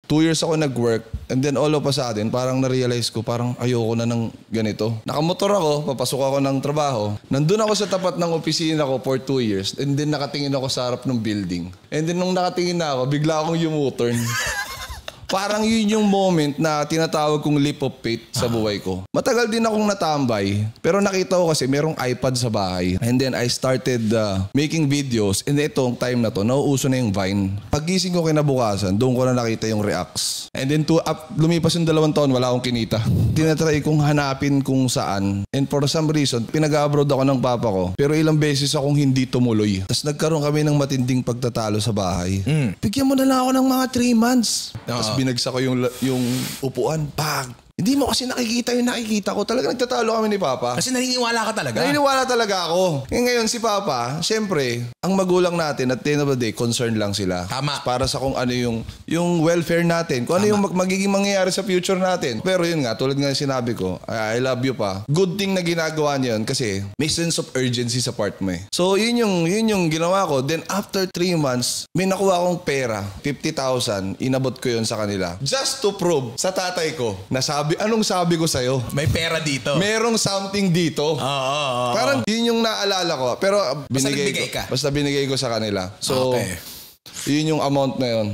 2 years ako nag-work and then all of a sudden, parang na-realize ko, parang ayoko na ng ganito. Nakamotor ako, papasok ako ng trabaho. Nandun ako sa tapat ng opisina ko for 2 years and then nakatingin ako sa harap ng building. And then nung nakatingin na ako, bigla akong U-turn. Parang yun yung moment na tinatawag kong leap of faith sa buhay ko. Matagal din akong natambay, pero nakita ko kasi merong iPad sa bahay. And then I started making videos. And itong time na to, nauuso na yung Vine. Paggising ko kinabukasan, doon ko na nakita yung reacts. And then lumipas yung 2 taon, wala akong kinita. Tinatry kong hanapin kung saan. And for some reason, pinag-abroad ako ng papa ko. Pero ilang beses akong hindi tumuloy. Tapos nagkaroon kami ng matinding pagtatalo sa bahay. Bigyan mo na lang ako ng mga 3 months. Tapos binagsak ko yung upuan. Pag! Hindi mo kasi nakikita yung nakikita ko. Talaga nagtatalo kami ni Papa. Kasi naniniwala ka talaga. Naniniwala talaga ako. Ngayon si Papa, syempre, ang magulang natin at the end of the day, concerned lang sila. Tama. Para sa kung ano yung welfare natin. Kung ano yung magiging mangyayari sa future natin. Pero yun nga, tulad nga sinabi ko, I love you pa. Good thing na ginagawa niyo yun kasi may sense of urgency sa part mo eh. So yun yung ginawa ko. Then after 3 months, may nakuha akong pera. 50,000. Inabot ko yun sa kanila. Just to prove sa tatay ko na anong sabi ko sa'yo? May pera dito. Merong something dito. Parang yun yung naalala ko. Pero basta binigay ka. Basta binigay ko sa kanila. So, yun yung amount na yun.